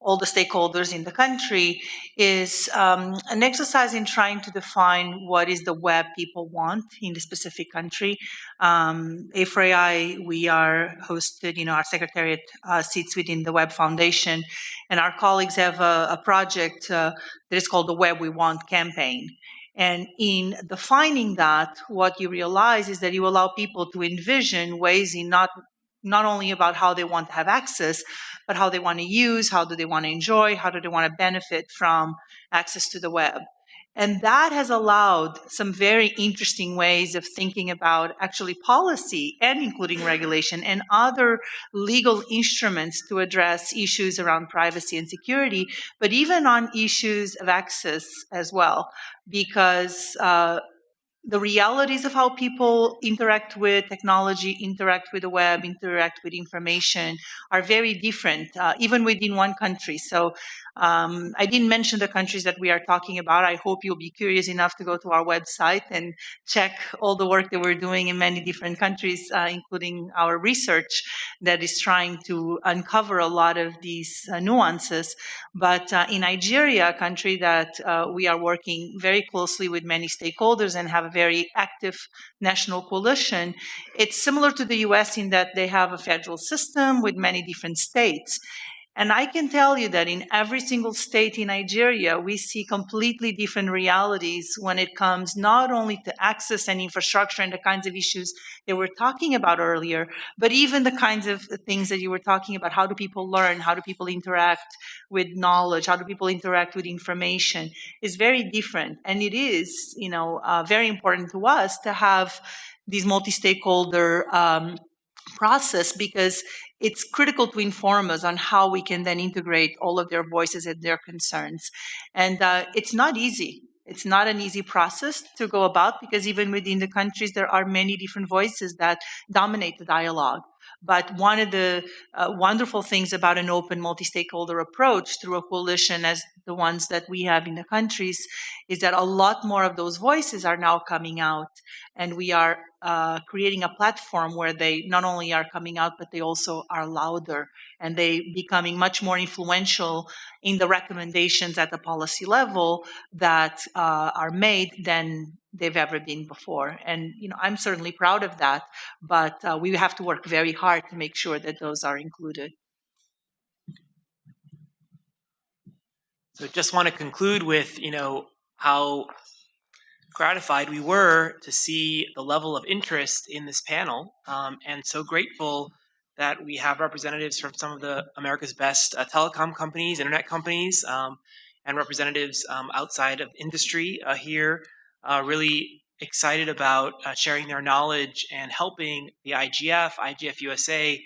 all the stakeholders in the country, is an exercise in trying to define what is the web people want in the specific country. A4AI, we are hosted, our secretariat sits within the Web Foundation, and our colleagues have a project that is called the Web We Want campaign. And in defining that, what you realize is that you allow people to envision ways in not only about how they want to have access, but how they want to use, how do they want to enjoy, how do they want to benefit from access to the web. And that has allowed some very interesting ways of thinking about actually policy and including regulation and other legal instruments to address issues around privacy and security, but even on issues of access as well, because the realities of how people interact with technology, interact with the web, interact with information are very different, even within one country. So I didn't mention the countries that we are talking about. I hope you'll be curious enough to go to our website and check all the work that we're doing in many different countries, including our research that is trying to uncover a lot of these nuances. But in Nigeria, a country that we are working very closely with many stakeholders and have a very active national coalition, it's similar to the US in that they have a federal system with many different states. And I can tell you that in every single state in Nigeria, we see completely different realities when it comes not only to access and infrastructure and the kinds of issues that we're talking about earlier, but even the kinds of things that you were talking about. How do people learn? How do people interact with knowledge? How do people interact with information? Is very different. And it is, very important to us to have these multi-stakeholder process, because it's critical to inform us on how we can then integrate all of their voices and their concerns. And it's not easy. It's not an easy process to go about, because even within the countries, there are many different voices that dominate the dialogue. But one of the wonderful things about an open multi-stakeholder approach through a coalition as the ones that we have in the countries is that a lot more of those voices are now coming out. And we are creating a platform where they not only are coming out, but they also are louder, and they becoming much more influential in the recommendations at the policy level that are made than they've ever been before. And I'm certainly proud of that, but we have to work very hard to make sure that those are included. So just want to conclude with, how gratified we were to see the level of interest in this panel, and so grateful that we have representatives from some of the America's best telecom companies, internet companies, and representatives outside of industry here, really excited about sharing their knowledge and helping the IGF USA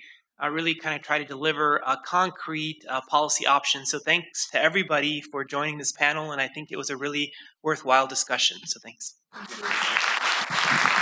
really kind of try to deliver a concrete policy option. So thanks to everybody for joining this panel, and I think it was a really worthwhile discussion. So thanks. Thank you.